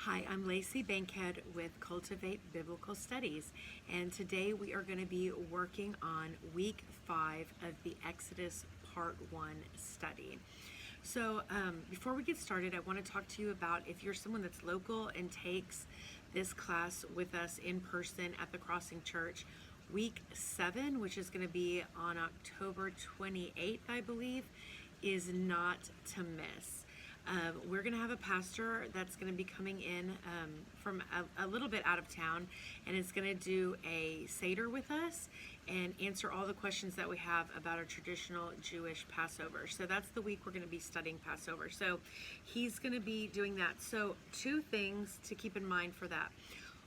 Hi, I'm Lacey Bankhead with Cultivate Biblical Studies, and today we are going to be working on week 5 of the Exodus Part 1 study. So, before we get started, I want to talk to you about if you're someone that's local and takes this class with us in person at the Crossing Church. Week 7, which is going to be on October 28th, I believe, is not to miss. We're going to have a pastor that's going to be coming in from a little bit out of town, and is going to do a Seder with us and answer all the questions that we have about our traditional Jewish Passover. So that's the week we're going to be studying Passover. So he's going to be doing that. So 2 things to keep in mind for that.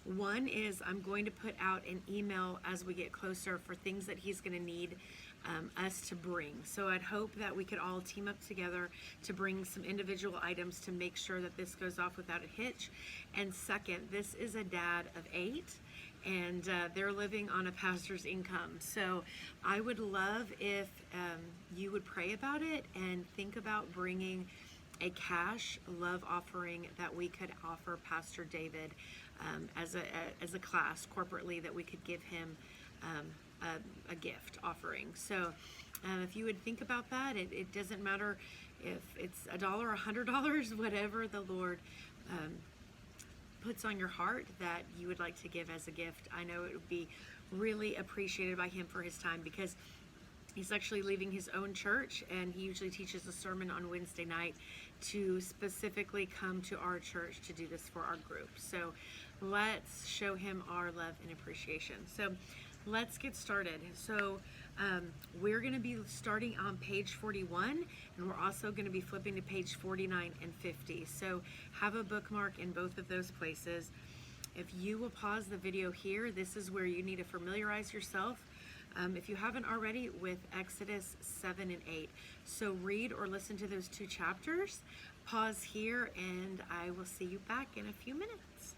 One is I'm going to put out an email as we get closer for things that he's going to need us to bring. So I'd hope that we could all team up together to bring some individual items to make sure that this goes off without a hitch. And second, this is a dad of 8, and they're living on a pastor's income. So I would love if you would pray about it and think about bringing a cash love offering that we could offer Pastor David as a class corporately, that we could give him a gift offering. So if you would think about that, it doesn't matter if it's $1 or $100, whatever the Lord puts on your heart that you would like to give as a gift. I know it would be really appreciated by him for his time, because he's actually leaving his own church, and he usually teaches a sermon on Wednesday night to specifically come to our church to do this for our group. So let's show him our love and appreciation. So let's get started. So we're going to be starting on page 41, and we're also going to be flipping to page 49 and 50. So have a bookmark in both of those places. If you will pause the video here, this is where you need to familiarize yourself, if you haven't already, with Exodus 7 and 8. So read or listen to those 2 chapters, pause here, and I will see you back in a few minutes.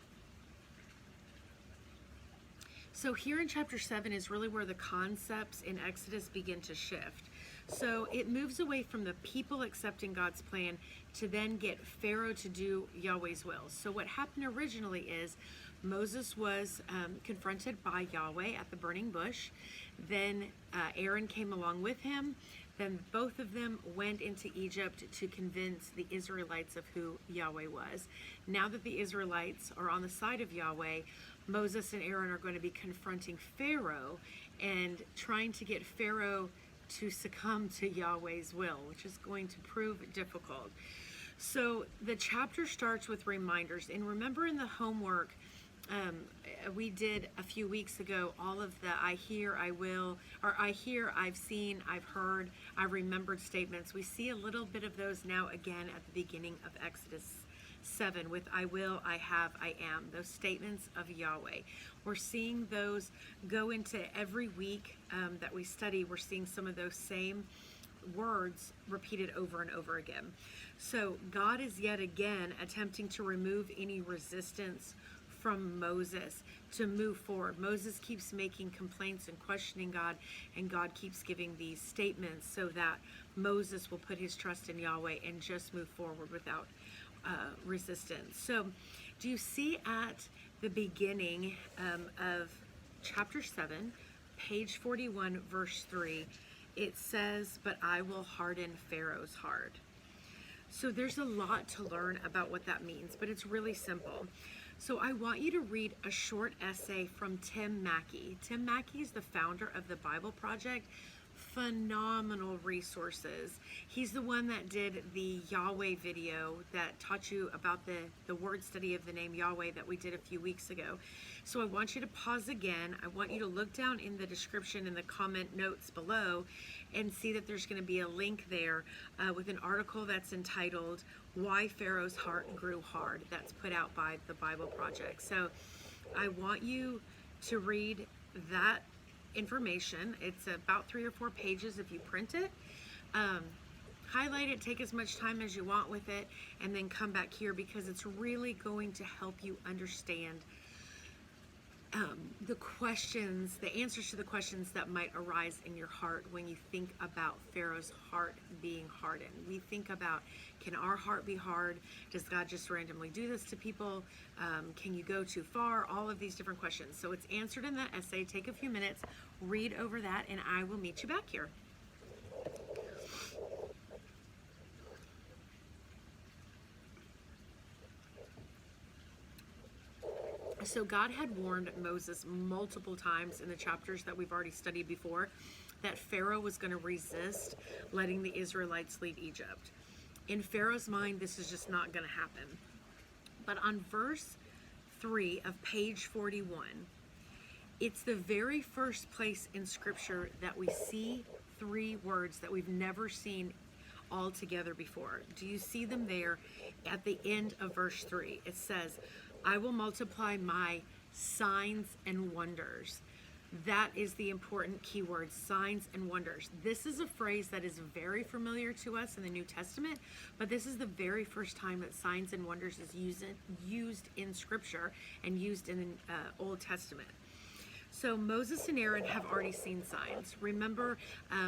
So here in chapter 7 is really where the concepts in Exodus begin to shift. So it moves away from the people accepting God's plan to then get Pharaoh to do Yahweh's will. So what happened originally is Moses was confronted by Yahweh at the burning bush. Then Aaron came along with him. Then both of them went into Egypt to convince the Israelites of who Yahweh was. Now that the Israelites are on the side of Yahweh, Moses and Aaron are going to be confronting Pharaoh and trying to get Pharaoh to succumb to Yahweh's will, which is going to prove difficult. So the chapter starts with reminders. And remember, in the homework, we did a few weeks ago all of the I hear, I will, or I hear, I've seen, I've heard, I've remembered statements. We see a little bit of those now again at the beginning of Exodus 7 with I will, I have, I am, those statements of Yahweh. We're seeing those go into every week that we study. We're seeing some of those same words repeated over and over again. So God is yet again attempting to remove any resistance from Moses to move forward. Moses keeps making complaints and questioning God, and God keeps giving these statements so that Moses will put his trust in Yahweh and just move forward without resistance. So do you see at the beginning of chapter 7, page 41, verse 3, it says, "But I will harden Pharaoh's heart." So there's a lot to learn about what that means, but it's really simple. So I want you to read a short essay from Tim Mackie. Tim Mackie is the founder of the Bible Project. Phenomenal resources. He's the one that did the Yahweh video that taught you about the word study of the name Yahweh that we did a few weeks ago. So I want you to pause again. I want you to look down in the description in the comment notes below and see that there's going to be a link there with an article that's entitled "Why Pharaoh's Heart Grew Hard," that's put out by the Bible Project. So I want you to read that information. It's about 3 or 4 pages if you print it. Highlight it, take as much time as you want with it, and then come back here, because it's really going to help you understand the questions, the answers to the questions that might arise in your heart when you think about Pharaoh's heart being hardened. We think about, can our heart be hard? Does God just randomly do this to people? Can you go too far? All of these different questions. So it's answered in that essay. Take a few minutes, read over that, and I will meet you back here. So God had warned Moses multiple times in the chapters that we've already studied before that Pharaoh was going to resist letting the Israelites leave Egypt. In Pharaoh's mind, this is just not going to happen. But on verse 3 of page 41, it's the very first place in Scripture that we see three words that we've never seen all together before. Do you see them there at the end of verse 3? It says, I will multiply my signs and wonders. That is the important key word, signs and wonders. This is a phrase that is very familiar to us in the New Testament, but this is the very first time that signs and wonders is used in Scripture and used in the Old Testament. So Moses and Aaron have already seen signs. Remember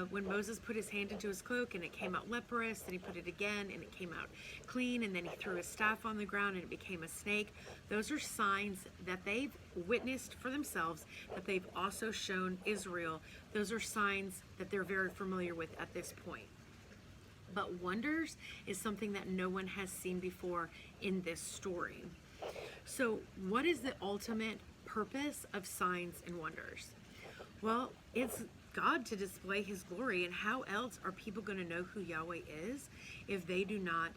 when Moses put his hand into his cloak and it came out leprous, then he put it again and it came out clean, and then he threw his staff on the ground and it became a snake. Those are signs that they've witnessed for themselves, that they've also shown Israel. Those are signs that they're very familiar with at this point. But wonders is something that no one has seen before in this story. So what is the ultimate purpose of signs and wonders? Well, it's God to display his glory, and how else are people going to know who Yahweh is if they do not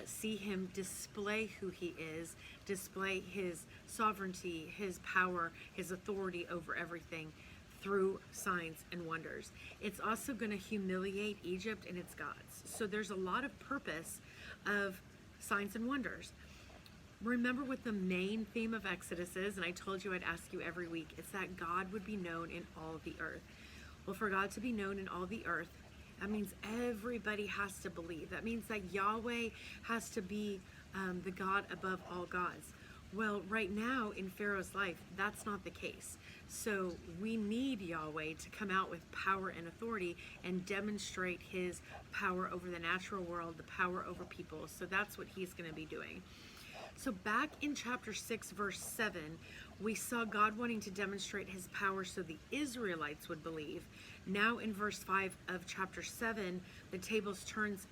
see him display who he is, display his sovereignty, his power, his authority over everything through signs and wonders. It's also going to humiliate Egypt and its gods. So there's a lot of purpose of signs and wonders. Remember what the main theme of Exodus is, and I told you I'd ask you every week. It's that God would be known in all of the earth. Well, for God to be known in all the earth, that means everybody has to believe. That means that Yahweh has to be the God above all gods. Well, right now in Pharaoh's life, that's not the case. So we need Yahweh to come out with power and authority and demonstrate his power over the natural world, the power over people. So that's what he's going to be doing. So back in chapter 6, verse 7, we saw God wanting to demonstrate his power so the Israelites would believe. Now in verse 5 of chapter 7, the tables turns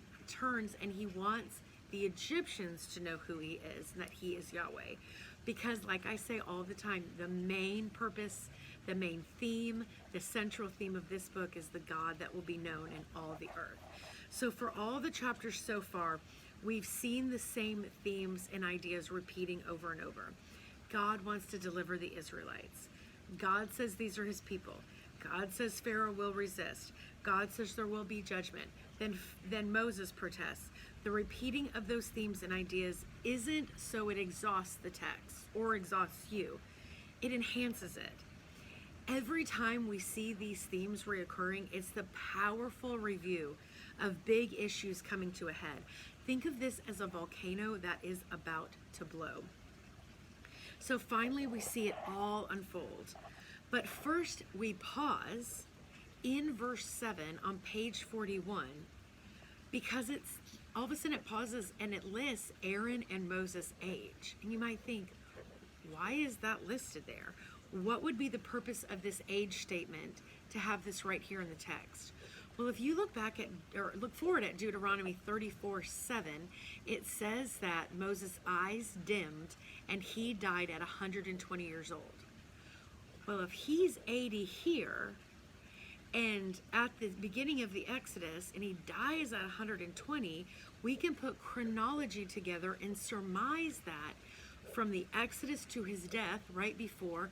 and he wants the Egyptians to know who he is and that he is Yahweh. Because like I say all the time, the main purpose, the main theme, the central theme of this book is the God that will be known in all the earth. So for all the chapters so far, we've seen the same themes and ideas repeating over and over. God wants to deliver the Israelites. God says these are his people. God says Pharaoh will resist. God says there will be judgment. Then Moses protests. The repeating of those themes and ideas isn't so it exhausts the text or exhausts you. It enhances it. Every time we see these themes reoccurring, it's the powerful review of big issues coming to a head. Think of this as a volcano that is about to blow. So finally we see it all unfold. But first we pause in verse 7 on page 41 because it's all of a sudden it pauses and it lists Aaron and Moses' age. And you might think, why is that listed there? What would be the purpose of this age statement to have this right here in the text? Well, if you look back at, or look forward at Deuteronomy 34:7, it says that Moses' eyes dimmed and he died at 120 years old. Well, if he's 80 here, and at the beginning of the Exodus, and he dies at 120, we can put chronology together and surmise that from the Exodus to his death, right before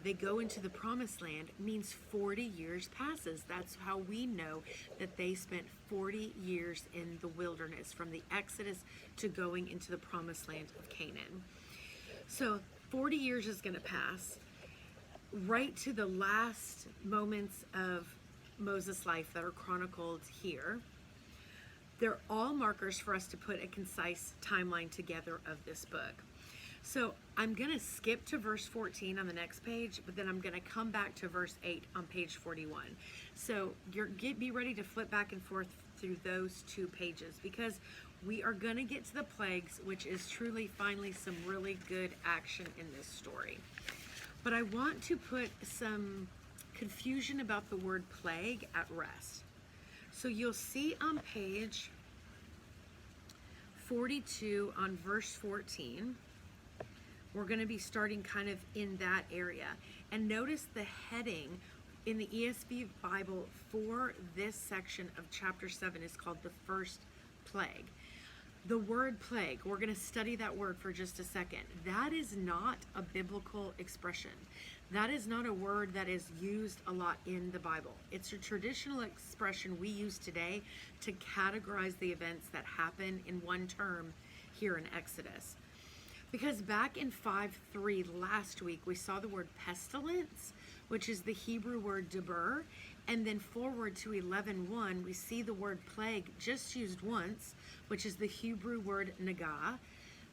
they go into the promised land, means 40 years passes. That's how we know that they spent 40 years in the wilderness, from the Exodus to going into the promised land of Canaan. So 40 years is going to pass right to the last moments of Moses' life that are chronicled here. They're all markers for us to put a concise timeline together of this book. So I'm going to skip to verse 14 on the next page, but then I'm going to come back to verse 8 on page 41. So be ready to flip back and forth through those two pages, because we are going to get to the plagues, which is truly finally some really good action in this story. But I want to put some confusion about the word plague at rest. So you'll see on page 42 on verse 14, we're going to be starting kind of in that area. And notice the heading in the ESV Bible for this section of chapter 7 is called the first plague. The word plague, we're going to study that word for just a second. That is not a biblical expression. That is not a word that is used a lot in the Bible. It's a traditional expression we use today to categorize the events that happen in one term here in Exodus. Because back in 5:3 last week, we saw the word pestilence, which is the Hebrew word deber, and then forward to 11:1, we see the word plague just used once, which is the Hebrew word nagah.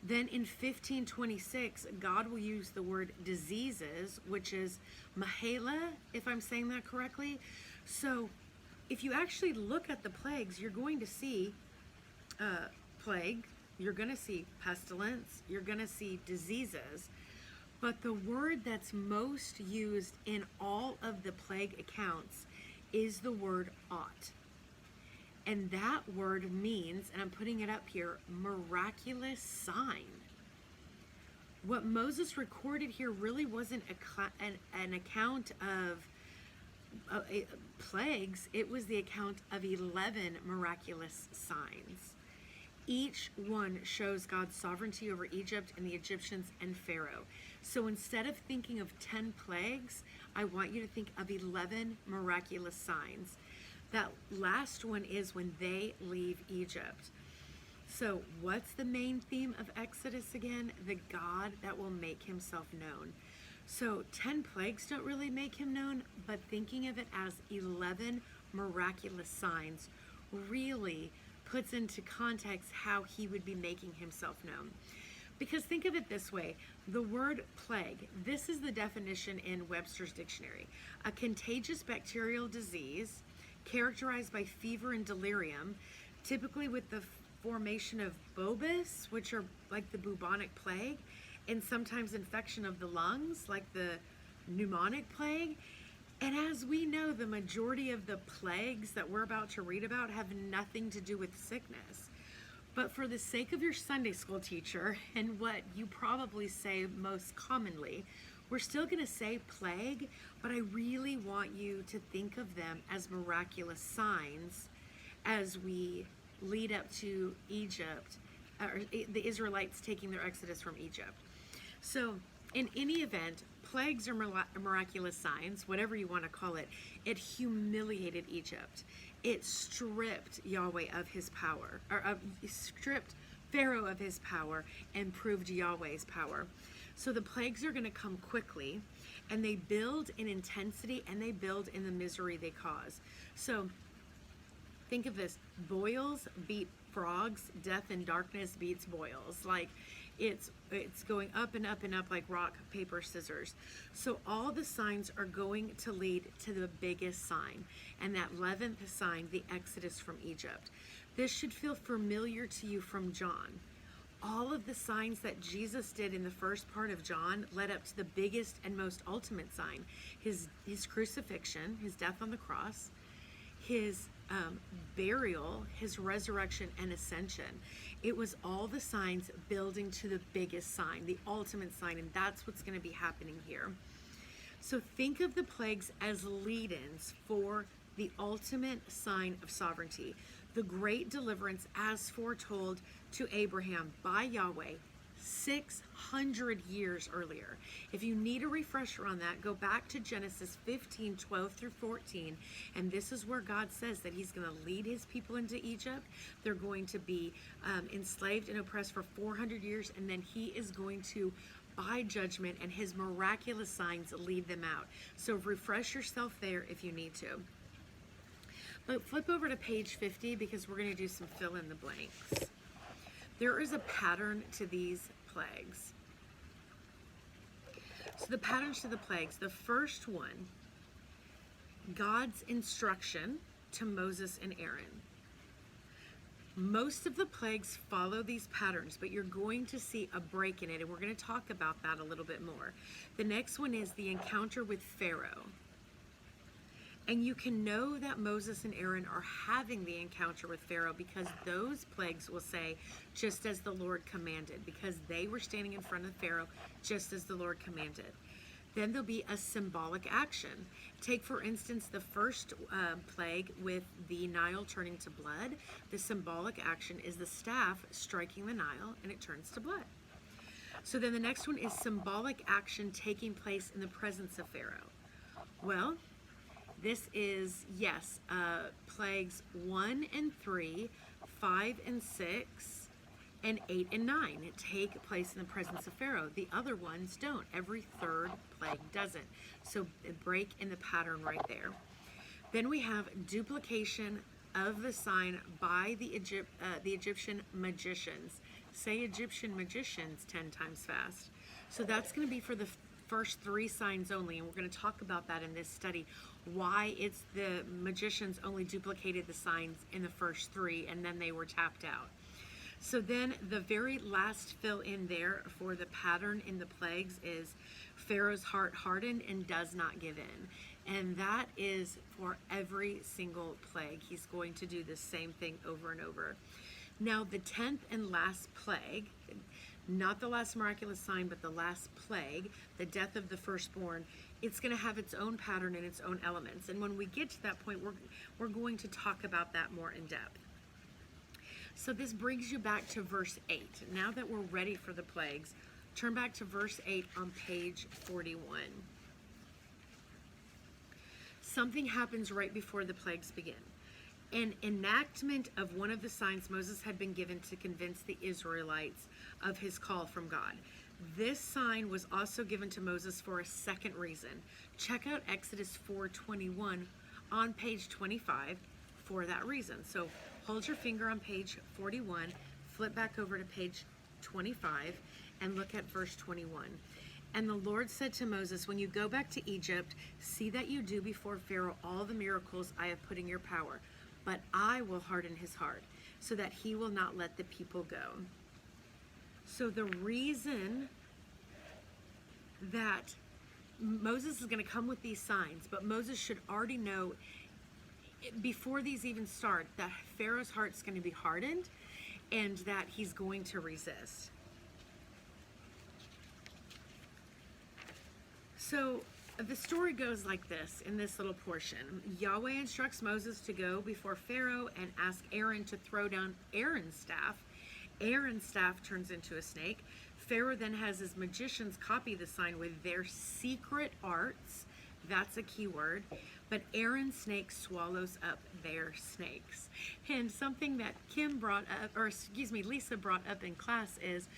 Then in 15:26, God will use the word diseases, which is mahela, if I'm saying that correctly. So if you actually look at the plagues, you're going to see plague, you're going to see pestilence, you're going to see diseases. But the word that's most used in all of the plague accounts is the word ought. And that word means, and I'm putting it up here, miraculous sign. What Moses recorded here really wasn't an account of plagues. It was the account of 11 miraculous signs. Each one shows God's sovereignty over Egypt and the Egyptians and Pharaoh. So instead of thinking of 10 plagues, I want you to think of 11 miraculous signs. That last one is when they leave Egypt. So what's the main theme of Exodus again? The God that will make himself known. So 10 plagues don't really make him known, but thinking of it as 11 miraculous signs really puts into context how he would be making himself known. Because think of it this way, the word plague, this is the definition in Webster's dictionary: a contagious bacterial disease characterized by fever and delirium, typically with the formation of bovis, which are like the bubonic plague, and sometimes infection of the lungs, like the pneumonic plague. And as we know, the majority of the plagues that we're about to read about have nothing to do with sickness. But for the sake of your Sunday school teacher and what you probably say most commonly, we're still going to say plague, but I really want you to think of them as miraculous signs as we lead up to Egypt, or the Israelites taking their exodus from Egypt. So in any event, plagues are miraculous signs, whatever you want to call it. It humiliated Egypt. It stripped Yahweh of his power, or stripped Pharaoh of his power and proved Yahweh's power. So the plagues are going to come quickly, and they build in intensity, and they build in the misery they cause. So think of this: boils beat frogs, death and darkness beats boils. Like it's going up and up and up like rock, paper, scissors. So all the signs are going to lead to the biggest sign, and that 11th sign, the Exodus from Egypt. This should feel familiar to you from John. All of the signs that Jesus did in the first part of John led up to the biggest and most ultimate sign: his crucifixion, his death on the cross, his burial, his resurrection and ascension. It was all the signs building to the biggest sign, the ultimate sign, and that's what's going to be happening here. So think of the plagues as lead-ins for the ultimate sign of sovereignty, the great deliverance as foretold to Abraham by Yahweh 600 years earlier. If you need a refresher on that, go back to Genesis 15:12-14, and this is where God says that he's going to lead his people into Egypt. They're going to be enslaved and oppressed for 400 years, and then he is going to, by judgment and his miraculous signs, lead them out. So refresh yourself there if you need to. But flip over to page 50, because we're going to do some fill in the blanks. There is a pattern to these plagues. So the patterns to the plagues. The first one, God's instruction to Moses and Aaron. Most of the plagues follow these patterns, but you're going to see a break in it, and we're going to talk about that a little bit more. The next one is the encounter with Pharaoh. And you can know that Moses and Aaron are having the encounter with Pharaoh because those plagues will say, just as the Lord commanded, because they were standing in front of Pharaoh just as the Lord commanded. Then there'll be a symbolic action. Take, for instance, the first plague with the Nile turning to blood. The symbolic action is the staff striking the Nile and it turns to blood. So then the next one is symbolic action taking place in the presence of Pharaoh. Well, this is, yes, plagues 1 and 3, 5 and 6, and 8 and 9 take place in the presence of Pharaoh. The other ones don't. Every third plague doesn't. So a break in the pattern right there. Then we have duplication of the sign by the Egyptian magicians. Say Egyptian magicians 10 times fast. So that's going to be for the first 3 signs only, and we're going to talk about that in this study, why it's the magicians only duplicated the signs in the first 3 and then they were tapped out. So then the very last fill in there for the pattern in the plagues is Pharaoh's heart hardened and does not give in. And that is for every single plague. He's going to do the same thing over and over. Now the 10th and last plague, not the last miraculous sign, but the last plague, the death of the firstborn, it's going to have its own pattern and its own elements. And when we get to that point, we're going to talk about that more in depth. So this brings you back to verse 8. Now that we're ready for the plagues, turn back to verse 8 on page 41. Something happens right before the plagues begin. An enactment of one of the signs Moses had been given to convince the Israelites of his call from God. This sign was also given to Moses for a second reason. Check out Exodus 4:21 on page 25 for that reason. So hold your finger on page 41, flip back over to page 25, and look at verse 21. And the Lord said to Moses, when you go back to Egypt, see that you do before Pharaoh all the miracles I have put in your power. But I will harden his heart, so that he will not let the people go. So the reason that Moses is going to come with these signs, but Moses should already know before these even start that Pharaoh's heart's going to be hardened and that he's going to resist. So the story goes like this in this little portion. Yahweh instructs Moses to go before Pharaoh and ask Aaron to throw down Aaron's staff. Aaron's staff turns into a snake. Pharaoh then has his magicians copy the sign with their secret arts. That's a key word. But Aaron's snake swallows up their snakes. And something that Lisa brought up in class is,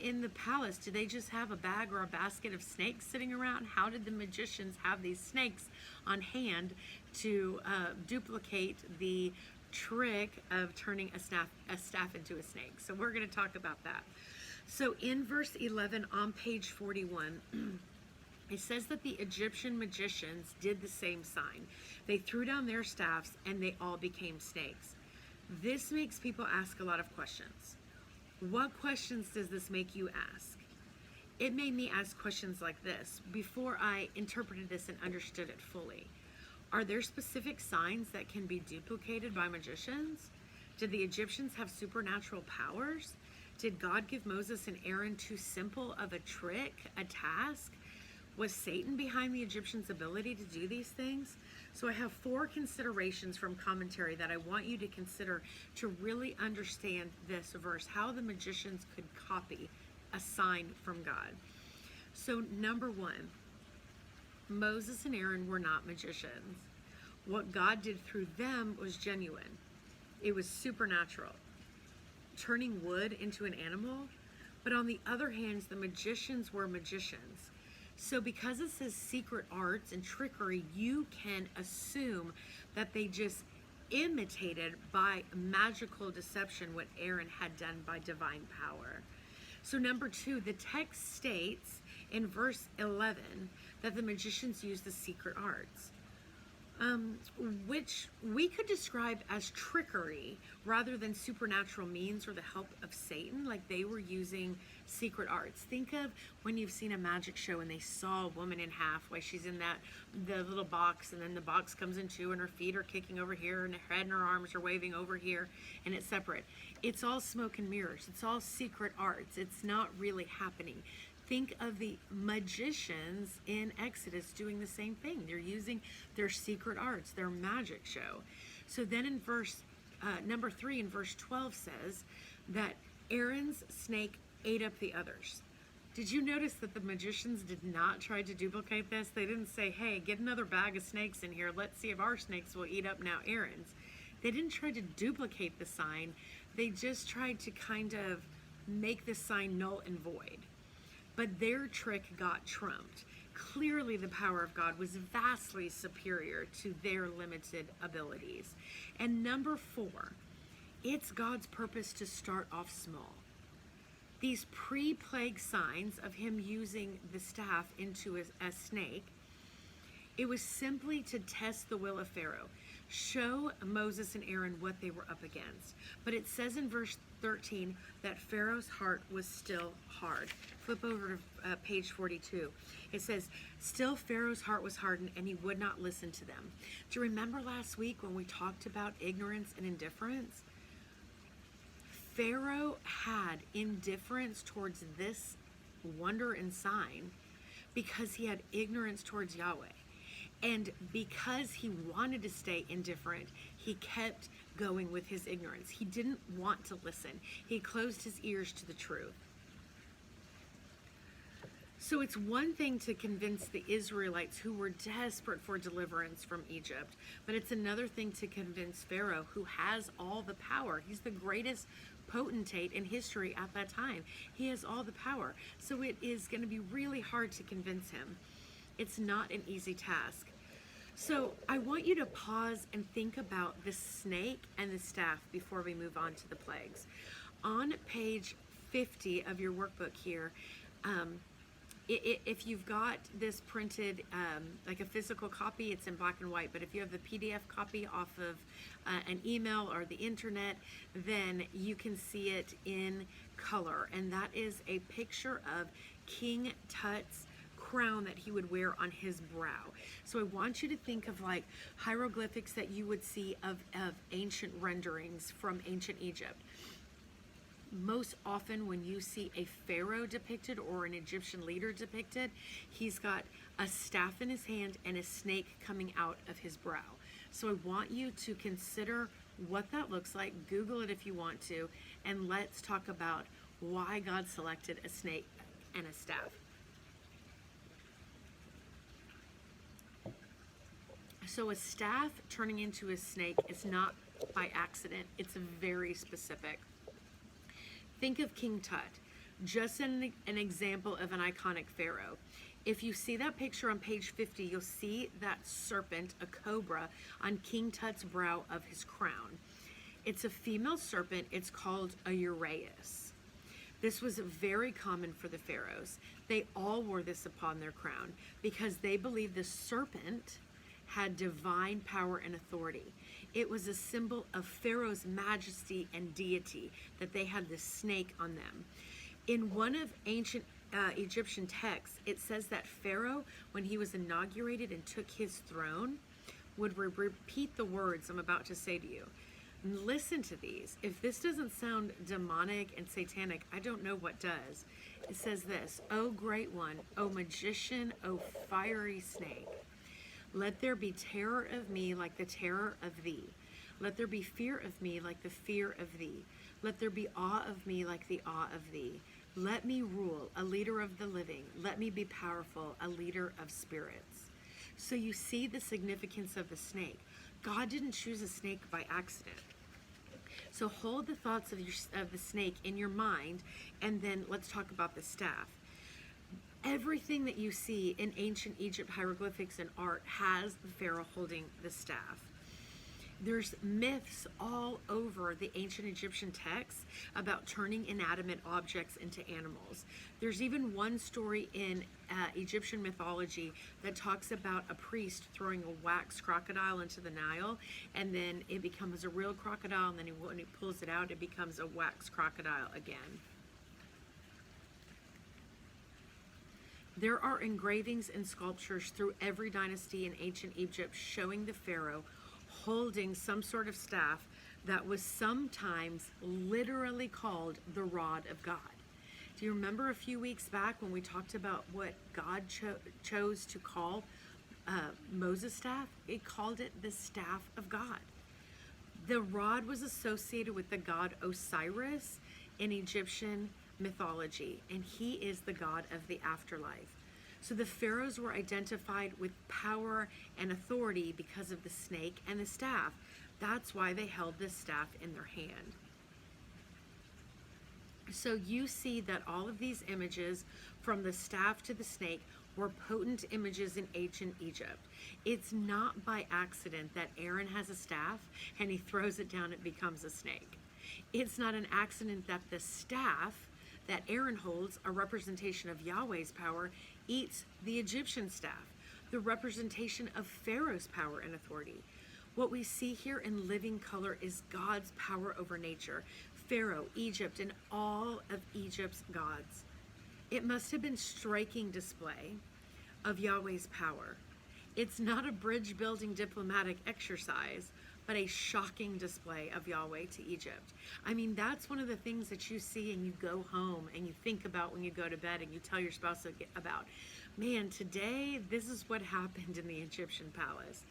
in the palace, do they just have a bag or a basket of snakes sitting around? How did the magicians have these snakes on hand to duplicate the trick of turning a staff into a snake? So we're going to talk about that. So in verse 11 on page 41, it says that the Egyptian magicians did the same sign. They threw down their staffs and they all became snakes. This makes people ask a lot of questions. What questions does this make you ask? It made me ask questions like this before I interpreted this and understood it fully. Are there specific signs that can be duplicated by magicians? Did the Egyptians have supernatural powers? Did God give Moses and Aaron too simple of a trick, a task? Was Satan behind the Egyptians' ability to do these things? So I have 4 considerations from commentary that I want you to consider to really understand this verse, how the magicians could copy a sign from God. So number 1, Moses and Aaron were not magicians. What God did through them was genuine. It was supernatural, turning wood into an animal. But on the other hand, the magicians were magicians. So because it says secret arts and trickery, you can assume that they just imitated by magical deception what Aaron had done by divine power. So number 2, the text states in verse 11 that the magicians used the secret arts, which we could describe as trickery rather than supernatural means or the help of Satan. Like they were using secret arts. Think of when you've seen a magic show and they saw a woman in half while she's in the little box, and then the box comes in two and her feet are kicking over here and her head and her arms are waving over here and it's separate. It's all smoke and mirrors. It's all secret arts. It's not really happening. Think of the magicians in Exodus doing the same thing. They're using their secret arts, their magic show. So then in number 3 in verse 12 says that Aaron's snake ate up the others. Did you notice that the magicians did not try to duplicate this? They didn't say, hey, get another bag of snakes in here. Let's see if our snakes will eat up now Aaron's. They didn't try to duplicate the sign. They just tried to kind of make the sign null and void. But their trick got trumped. Clearly the power of God was vastly superior to their limited abilities. And number 4, it's God's purpose to start off small. These pre-plague signs of him using the staff into a snake, it was simply to test the will of Pharaoh, show Moses and Aaron what they were up against. But it says in verse 13 that Pharaoh's heart was still hard. Flip over to page 42. It says, still Pharaoh's heart was hardened and he would not listen to them. Do you remember last week when we talked about ignorance and indifference? Pharaoh had indifference towards this wonder and sign because he had ignorance towards Yahweh. And because he wanted to stay indifferent, he kept going with his ignorance. He didn't want to listen. He closed his ears to the truth. So it's one thing to convince the Israelites who were desperate for deliverance from Egypt, but it's another thing to convince Pharaoh, who has all the power. He's the greatest potentate in history at that time. He has all the power. So it is going to be really hard to convince him. It's not an easy task. So I want you to pause and think about the snake and the staff before we move on to the plagues. On page 50 of your workbook here, if you've got this printed like a physical copy, it's in black and white. But if you have the PDF copy off of an email or the internet, then you can see it in color. And that is a picture of King Tut's crown that he would wear on his brow. So I want you to think of like hieroglyphics that you would see of ancient renderings from ancient Egypt. Most often when you see a pharaoh depicted or an Egyptian leader depicted, he's got a staff in his hand and a snake coming out of his brow. So I want you to consider what that looks like. Google it if you want to, and let's talk about why God selected a snake and a staff. So a staff turning into a snake is not by accident. It's very specific. Think of King Tut, just an example of an iconic pharaoh. If you see that picture on page 50, you'll see that serpent, a cobra, on King Tut's brow of his crown. It's a female serpent. It's called a uraeus. This was very common for the pharaohs. They all wore this upon their crown because they believed the serpent had divine power and authority. It was a symbol of Pharaoh's majesty and deity that they had this snake on them. In one of ancient Egyptian texts, it says that Pharaoh, when he was inaugurated and took his throne, would repeat the words I'm about to say to you. And listen to these. If this doesn't sound demonic and satanic, I don't know what does. It says this: O great one, O magician, O fiery snake. Let there be terror of me like the terror of thee. Let there be fear of me like the fear of thee. Let there be awe of me like the awe of thee. Let me rule, a leader of the living. Let me be powerful, a leader of spirits. So you see the significance of the snake. God didn't choose a snake by accident. So hold the thoughts of the snake in your mind, and then let's talk about the staff. Everything that you see in ancient Egypt hieroglyphics and art has the pharaoh holding the staff. There's myths all over the ancient Egyptian texts about turning inanimate objects into animals. There's even one story in Egyptian mythology that talks about a priest throwing a wax crocodile into the Nile, and then it becomes a real crocodile, and then when he pulls it out, it becomes a wax crocodile again. There are engravings and sculptures through every dynasty in ancient Egypt showing the pharaoh holding some sort of staff that was sometimes literally called the rod of God. Do you remember a few weeks back when we talked about what God chose to call Moses' staff? It called it the staff of God. The rod was associated with the god Osiris in Egyptian mythology, and he is the god of the afterlife. So the pharaohs were identified with power and authority because of the snake and the staff. That's why they held this staff in their hand. So you see that all of these images, from the staff to the snake, were potent images in ancient Egypt. It's not by accident that Aaron has a staff and he throws it down, it becomes a snake. It's not an accident that the staff that Aaron holds, a representation of Yahweh's power, eats the Egyptian staff, the representation of Pharaoh's power and authority. What we see here in living color is God's power over nature, Pharaoh, Egypt, and all of Egypt's gods. It must have been a striking display of Yahweh's power. It's not a bridge building diplomatic exercise, but a shocking display of Yahweh to Egypt. I mean, that's one of the things that you see and you go home and you think about when you go to bed and you tell your spouse about, man, today this is what happened in the Egyptian palace.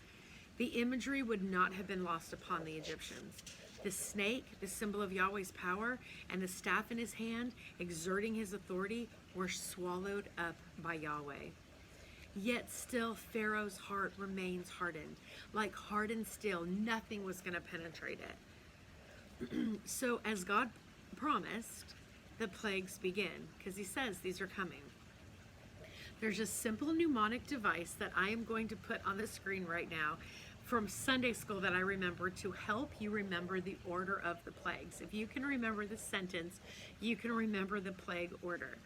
The imagery would not have been lost upon the Egyptians. The snake, the symbol of Yahweh's power, and the staff in his hand, exerting his authority, were swallowed up by Yahweh. Yet still Pharaoh's heart remains hardened. Like hardened steel, nothing was going to penetrate it. So as God promised, the plagues begin, because he says these are coming. There's a simple mnemonic device that I am going to put on the screen right now from Sunday school that I remember to help you remember the order of the plagues. If you can remember the sentence, you can remember the plague order.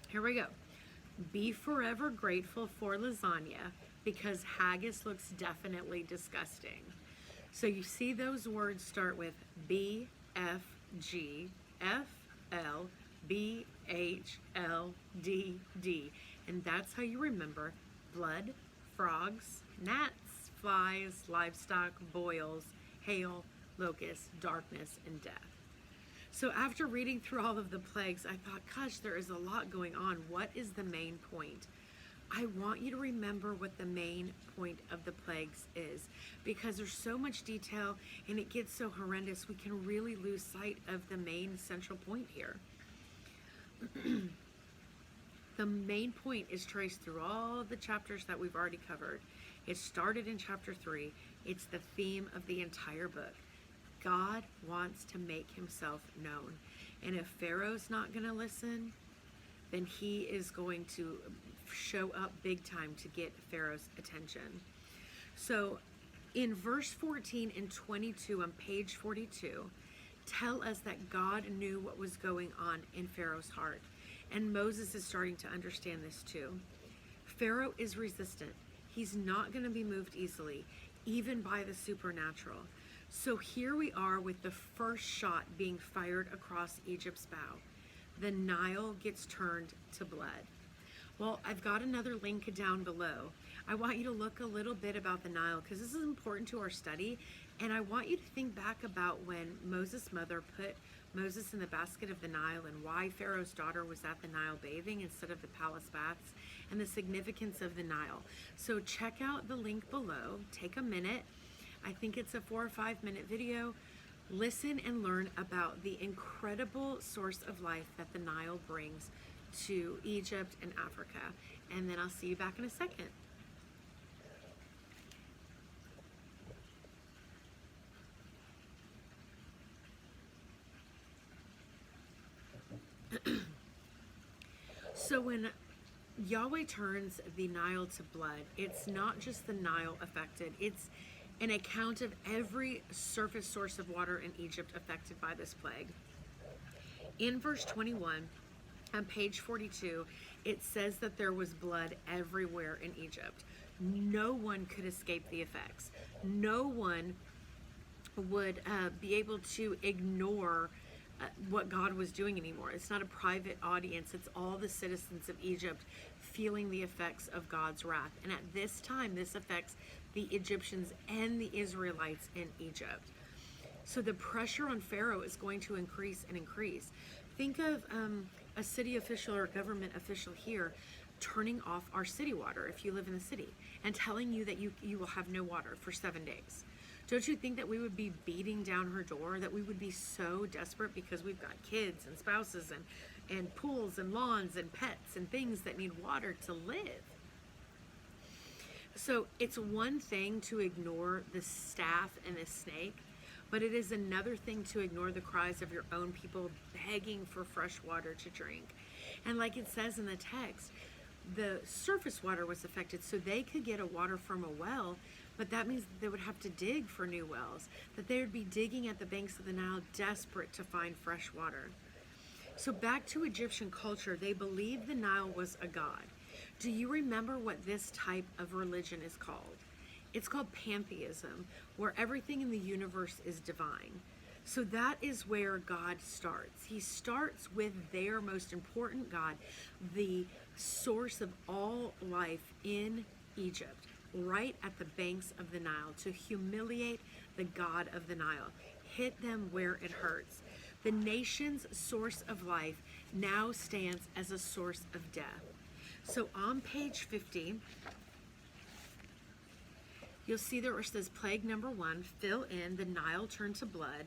Here we go. Be forever grateful for lasagna because haggis looks definitely disgusting. So you see those words start with B, F, G, F, L, B, H, L, D, D. And that's how you remember blood, frogs, gnats, flies, livestock, boils, hail, locusts, darkness, and death. So after reading through all of the plagues, I thought, gosh, there is a lot going on. What is the main point? I want you to remember what the main point of the plagues is, because there's so much detail and it gets so horrendous, we can really lose sight of the main central point here. The main point is traced through all of the chapters that we've already covered. It started in chapter 3. It's the theme of the entire book. God wants to make himself known. And if Pharaoh's not going to listen, then he is going to show up big time to get Pharaoh's attention. So in verse 14 and 22 on page 42, tell us that God knew what was going on in Pharaoh's heart. And Moses is starting to understand this too. Pharaoh is resistant. He's not going to be moved easily, even by the supernatural. So here we are with the first shot being fired across Egypt's bow. The Nile gets turned to blood. Well, I've got another link down below. I want you to look a little bit about the Nile because this is important to our study. And I want you to think back about when Moses' mother put Moses in the basket of the Nile and why Pharaoh's daughter was at the Nile bathing instead of the palace baths, and the significance of the Nile. So check out the link below. Take a minute. I think it's a 4 or 5 minute video. Listen and learn about the incredible source of life that the Nile brings to Egypt and Africa. And then I'll see you back in a second. So when Yahweh turns the Nile to blood, it's not just the Nile affected, it's an account of every surface source of water in Egypt affected by this plague. In verse 21, on page 42, it says that there was blood everywhere in Egypt. No one could escape the effects. No one would be able to ignore what God was doing anymore. It's not a private audience. It's all the citizens of Egypt feeling the effects of God's wrath. And at this time, this affects the Egyptians and the Israelites in Egypt. So the pressure on Pharaoh is going to increase and increase. Think of a city official or government official here turning off our city water if you live in the city and telling you that you will have no water for 7 days. Don't you think that we would be beating down her door, that we would be so desperate because we've got kids and spouses and pools and lawns and pets and things that need water to live? So it's one thing to ignore the staff and the snake, but it is another thing to ignore the cries of your own people begging for fresh water to drink. And like it says in the text, the surface water was affected, so they could get a water from a well, but that means that they would have to dig for new wells, that they would be digging at the banks of the Nile, desperate to find fresh water. So back to Egyptian culture, they believed the Nile was a god. Do you remember what this type of religion is called? It's called pantheism, where everything in the universe is divine. So that is where God starts. He starts with their most important God, the source of all life in Egypt, right at the banks of the Nile, to humiliate the God of the Nile, hit them where it hurts. The nation's source of life now stands as a source of death. So on page 50, you'll see there it says plague number 1, fill in, the Nile turned to blood.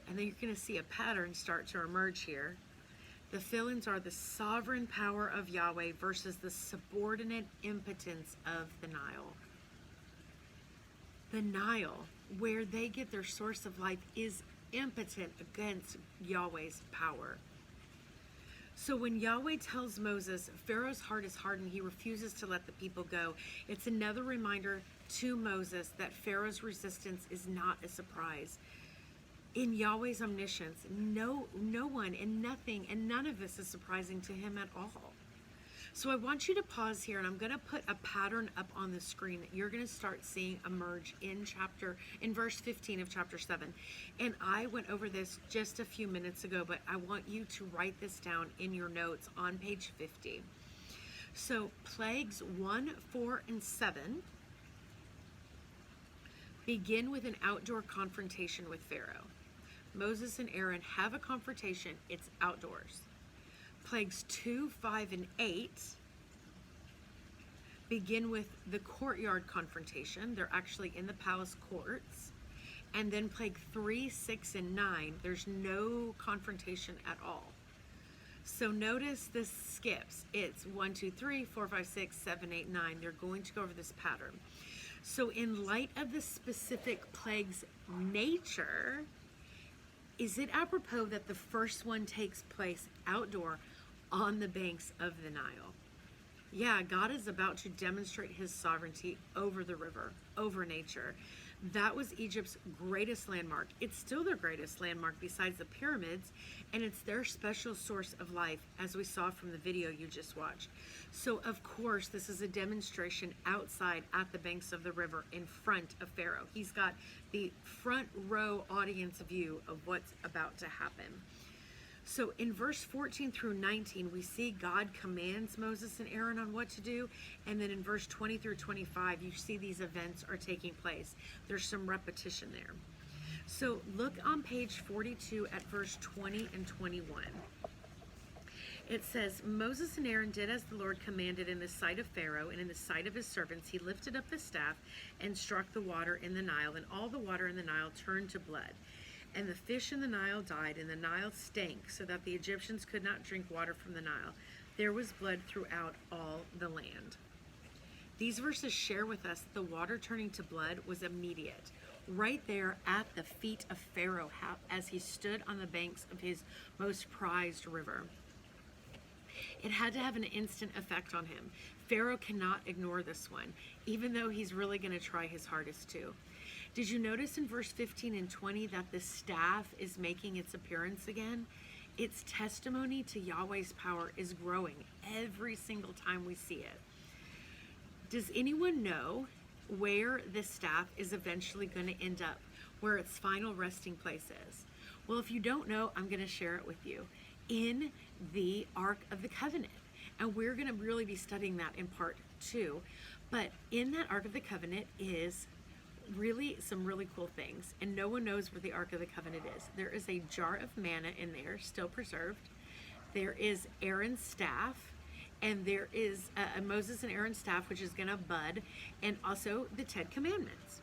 And then you're going to see a pattern start to emerge here. The fill-ins are the sovereign power of Yahweh versus the subordinate impotence of the Nile. The Nile, where they get their source of life, is impotent against Yahweh's power. So when Yahweh tells Moses, Pharaoh's heart is hardened, he refuses to let the people go, it's another reminder to Moses that Pharaoh's resistance is not a surprise. In Yahweh's omniscience, no one and nothing and none of this is surprising to him at all. So I want you to pause here, and I'm going to put a pattern up on the screen that you're going to start seeing emerge in verse 15 of chapter 7. And I went over this just a few minutes ago, but I want you to write this down in your notes on page 50. So plagues 1, 4, and 7 begin with an outdoor confrontation with Pharaoh. Moses and Aaron have a confrontation. It's outdoors. Plagues 2, 5, and 8 begin with the courtyard confrontation. They're actually in the palace courts. And then plague 3, 6, and 9, there's no confrontation at all. So notice this skips. It's 1, 2, 3, 4, 5, 6, 7, 8, 9. They're going to go over this pattern. So in light of the specific plague's nature, is it apropos that the first one takes place outdoor on the banks of the Nile? Yeah, God is about to demonstrate his sovereignty over the river, over nature. That was Egypt's greatest landmark. It's still their greatest landmark besides the pyramids, and it's their special source of life, as we saw from the video you just watched. So, of course, this is a demonstration outside at the banks of the river in front of Pharaoh. He's got the front row audience view of what's about to happen. So in verse 14 through 19, we see God commands Moses and Aaron on what to do. And then in verse 20 through 25, you see these events are taking place. There's some repetition there. So look on page 42 at verse 20 and 21. It says, Moses and Aaron did as the Lord commanded in the sight of Pharaoh and in the sight of his servants. He lifted up the staff and struck the water in the Nile, and all the water in the Nile turned to blood. And the fish in the Nile died, and the Nile stank, so that the Egyptians could not drink water from the Nile. There was blood throughout all the land. These verses share with us the water turning to blood was immediate, right there at the feet of Pharaoh as he stood on the banks of his most prized river. It had to have an instant effect on him. Pharaoh cannot ignore this one, even though he's really going to try his hardest to. Did you notice in verse 15 and 20 that the staff is making its appearance again? Its testimony to Yahweh's power is growing every single time we see it. Does anyone know where this staff is eventually going to end up, where its final resting place is? Well, if you don't know, I'm going to share it with you. In the Ark of the Covenant. And we're going to really be studying that in part 2. But in that Ark of the Covenant is really some really cool things. And no one knows where the Ark of the Covenant is. There is a jar of manna in there, still preserved. There is Aaron's staff. And there is Moses and Aaron's staff, which is going to bud. And also the 10 Commandments.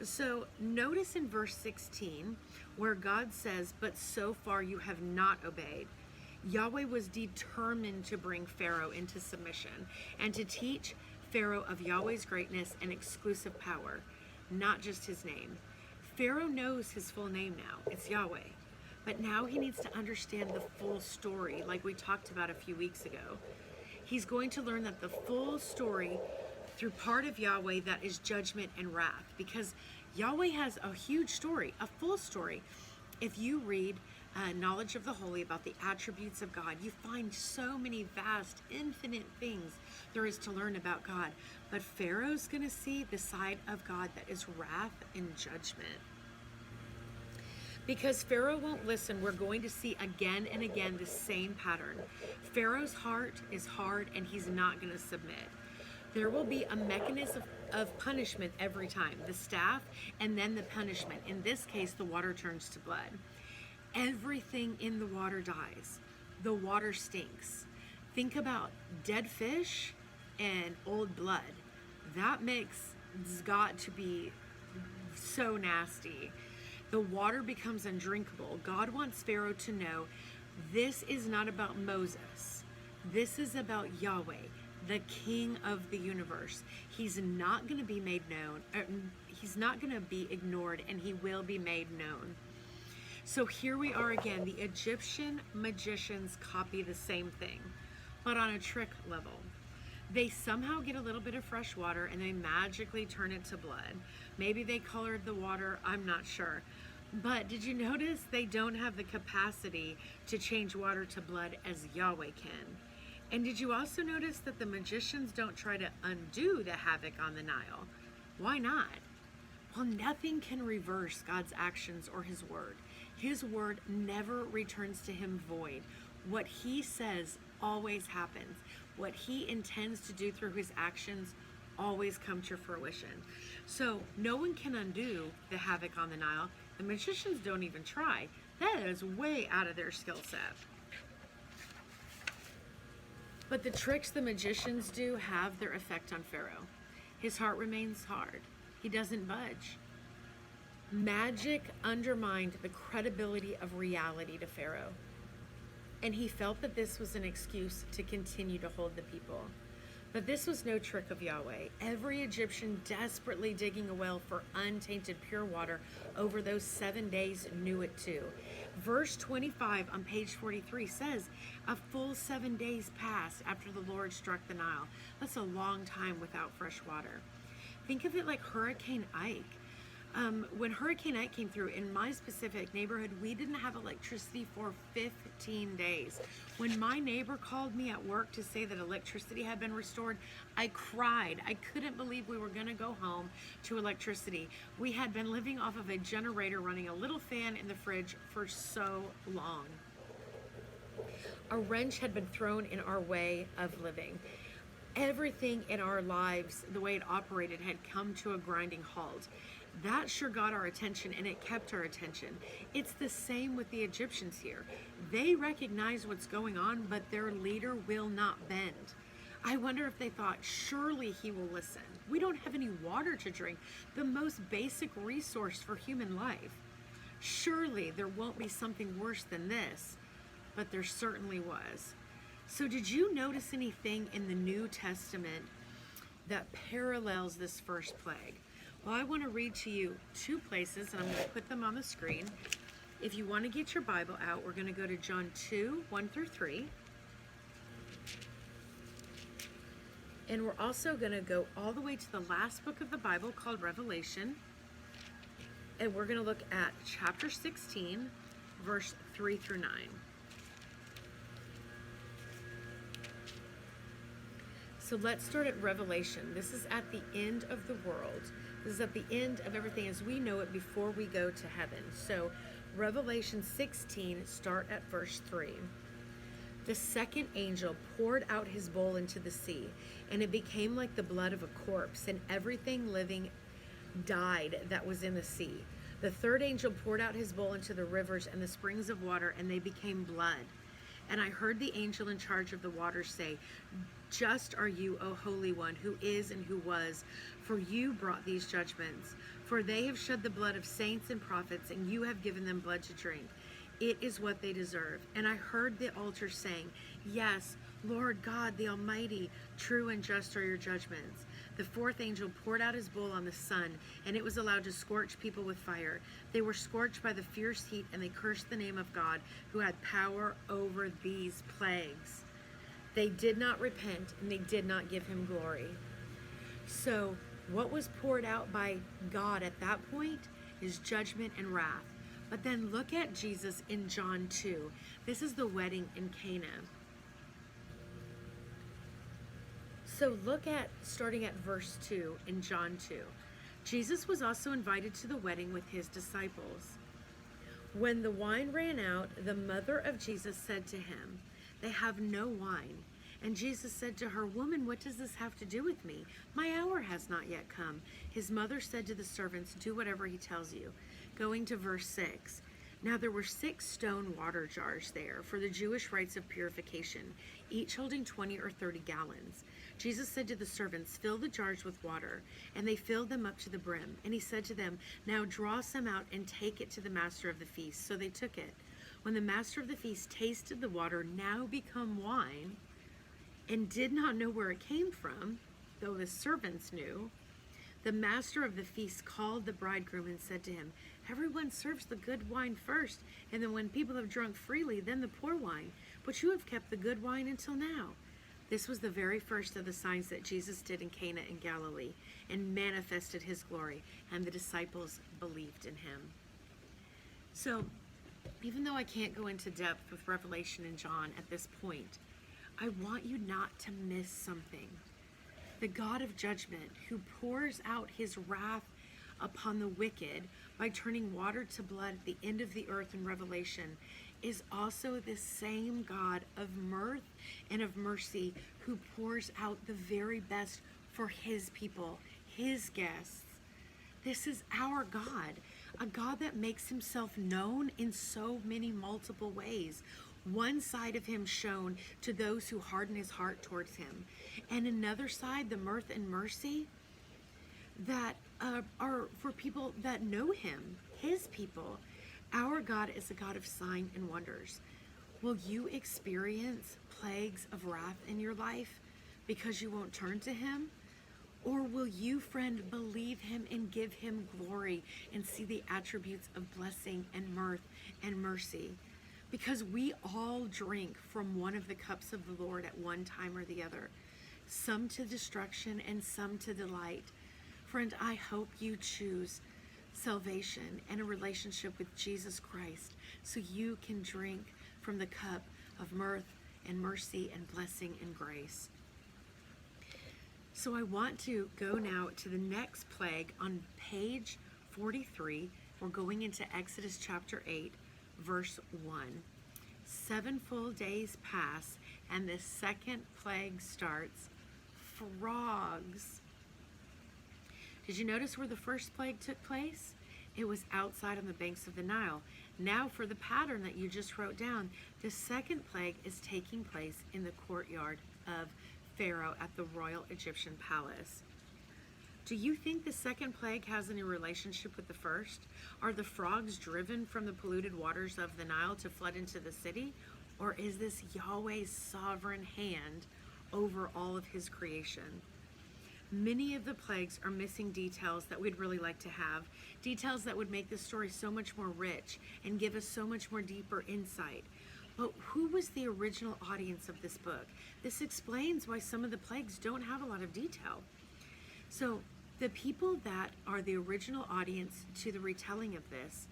So notice in verse 16 where God says, "But so far you have not obeyed." Yahweh was determined to bring Pharaoh into submission and to teach Pharaoh of Yahweh's greatness and exclusive power, not just his name. Pharaoh knows his full name now. It's Yahweh. But now he needs to understand the full story, like we talked about a few weeks ago. He's going to learn that the full story through part of Yahweh that is judgment and wrath, because Yahweh has a huge story, a full story. If you read Knowledge of the Holy about the attributes of God, you find so many vast, infinite things there is to learn about God. But Pharaoh's going to see the side of God that is wrath and judgment. Because Pharaoh won't listen, we're going to see again and again the same pattern. Pharaoh's heart is hard and he's not going to submit. There will be a mechanism of punishment every time, the staff and then the punishment. In this case, the water turns to blood. Everything in the water dies. The water stinks. Think about dead fish and old blood. That mix has got to be so nasty. The water becomes undrinkable. God wants Pharaoh to know this is not about Moses. This is about Yahweh, the King of the universe. He's not going to be made known. He's not going to be ignored, and he will be made known. So here we are again. The Egyptian magicians copy the same thing, but on a trick level. They somehow get a little bit of fresh water and they magically turn it to blood. Maybe they colored the water, I'm not sure. But did you notice they don't have the capacity to change water to blood as Yahweh can? And did you also notice that the magicians don't try to undo the havoc on the Nile? Why not? Well, nothing can reverse God's actions or his word. His word never returns to him void. What he says always happens. What he intends to do through his actions always come to fruition. So no one can undo the havoc on the Nile. The magicians don't even try. That is way out of their skill set. But the tricks the magicians do have their effect on Pharaoh. His heart remains hard. He doesn't budge. Magic undermined the credibility of reality to Pharaoh. And he felt that this was an excuse to continue to hold the people. But this was no trick of Yahweh. Every Egyptian desperately digging a well for untainted pure water over those 7 days knew it too. Verse 25 on page 43 says, a full 7 days passed after the Lord struck the Nile. That's a long time without fresh water. Think of it like Hurricane Ike. When Hurricane Ike came through, in my specific neighborhood, we didn't have electricity for 15 days. When my neighbor called me at work to say that electricity had been restored, I cried. I couldn't believe we were going to go home to electricity. We had been living off of a generator running a little fan in the fridge for so long. A wrench had been thrown in our way of living. Everything in our lives, the way it operated, had come to a grinding halt. That sure got our attention, and it kept our attention. It's the same with the Egyptians here. They recognize what's going on, but their leader will not bend. I wonder if they thought, surely he will listen. We don't have any water to drink, the most basic resource for human life. Surely there won't be something worse than this, but there certainly was. So did you notice anything in the New Testament that parallels this first plague? Well, I want to read to you 2 places, and I'm going to put them on the screen. If you want to get your Bible out, we're going to go to John 2, 1 through 3. And we're also going to go all the way to the last book of the Bible called Revelation. And we're going to look at chapter 16, verse 3 through 9. So let's start at Revelation. This is at the end of the world. This is at the end of everything as we know it before we go to heaven. So Revelation 16, start at verse 3. The second angel poured out his bowl into the sea, and it became like the blood of a corpse, and everything living died that was in the sea. The third angel poured out his bowl into the rivers and the springs of water, and they became blood. And I heard the angel in charge of the waters say, "Just are you, O Holy One, who is and who was, for you brought these judgments. For they have shed the blood of saints and prophets, and you have given them blood to drink. It is what they deserve." And I heard the altar saying, "Yes, Lord God, the Almighty, true and just are your judgments." The fourth angel poured out his bowl on the sun, and it was allowed to scorch people with fire. They were scorched by the fierce heat, and they cursed the name of God, who had power over these plagues. They did not repent, and they did not give him glory. So what was poured out by God at that point is judgment and wrath. But then look at Jesus in John 2. This is the wedding in Cana. So look at, starting at verse 2 in John 2. Jesus was also invited to the wedding with his disciples. When the wine ran out, the mother of Jesus said to him, "They have no wine." And Jesus said to her, "Woman, what does this have to do with me? My hour has not yet come." His mother said to the servants, "Do whatever he tells you." Going to verse 6. Now there were 6 stone water jars there for the Jewish rites of purification, each holding 20 or 30 gallons. Jesus said to the servants, "Fill the jars with water." And they filled them up to the brim. And he said to them, "Now draw some out and take it to the master of the feast." So they took it. When the master of the feast tasted the water, now become wine, and did not know where it came from, though the servants knew, the master of the feast called the bridegroom and said to him, "Everyone serves the good wine first, and then when people have drunk freely, then the poor wine. But you have kept the good wine until now." This was the very first of the signs that Jesus did in Cana in Galilee, and manifested his glory, and the disciples believed in him. So, even though I can't go into depth with Revelation and John at this point, I want you not to miss something. The God of judgment, who pours out his wrath upon the wicked by turning water to blood at the end of the earth in Revelation, is also the same God of mirth and of mercy, who pours out the very best for his people, his guests. This is our God, a God that makes himself known in so many multiple ways. One side of him shown to those who harden his heart towards him, and another side, the mirth and mercy, that are for people that know him, his people. Our God is a God of sign and wonders. Will you experience plagues of wrath in your life because you won't turn to him? Or will you, friend, believe him and give him glory and see the attributes of blessing and mirth and mercy? Because we all drink from one of the cups of the Lord at one time or the other, some to destruction and some to delight. Friend, I hope you choose salvation and a relationship with Jesus Christ so you can drink from the cup of mirth and mercy and blessing and grace. So I want to go now to the next plague on page 43. We're going into Exodus chapter 8, verse 1. 7 full days pass, and the second plague starts. Frogs. Did you notice where the first plague took place? It was outside on the banks of the Nile. Now for the pattern that you just wrote down, the second plague is taking place in the courtyard of Pharaoh at the royal Egyptian palace. Do you think the second plague has any relationship with the first? Are the frogs driven from the polluted waters of the Nile to flood into the city? Or is this Yahweh's sovereign hand over all of his creation? Many of the plagues are missing details that we'd really like to have, details that would make the story so much more rich and give us so much more deeper insight. But who was the original audience of this book? This explains why some of the plagues don't have a lot of detail. So the people that are the original audience to the retelling of this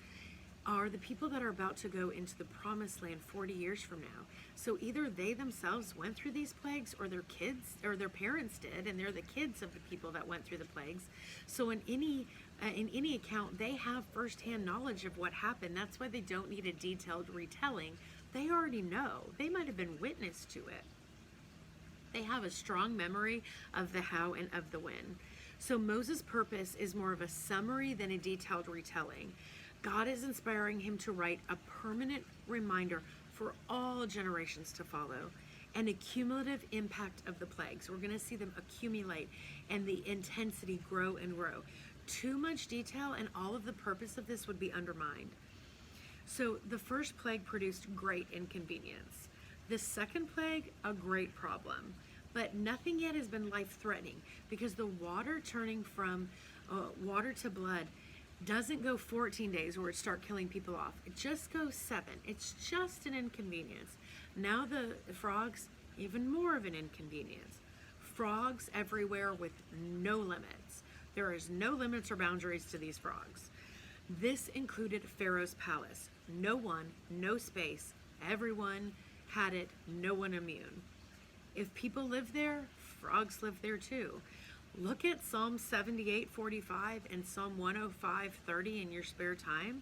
are the people that are about to go into the promised land 40 years from now. So either they themselves went through these plagues, or their kids or their parents did, and they're the kids of the people that went through the plagues. So in any account, they have firsthand knowledge of what happened. That's why they don't need a detailed retelling. They already know. They might have been witness to it. They have a strong memory of the how and of the when. So Moses' purpose is more of a summary than a detailed retelling. God is inspiring him to write a permanent reminder for all generations to follow, and a cumulative impact of the plagues. We're going to see them accumulate and the intensity grow and grow. Too much detail and all of the purpose of this would be undermined. So the first plague produced great inconvenience. The second plague, a great problem. But nothing yet has been life-threatening, because the water turning from water to blood doesn't go 14 days where it start killing people off. It just goes 7. It's just an inconvenience. Now the frogs, even more of an inconvenience. Frogs everywhere with no limits. There is no limits or boundaries to these frogs. This included Pharaoh's palace. No one, no space. Everyone had it, no one immune. If people live there, frogs live there too. Look at Psalm 78:45 and Psalm 105:30 in your spare time.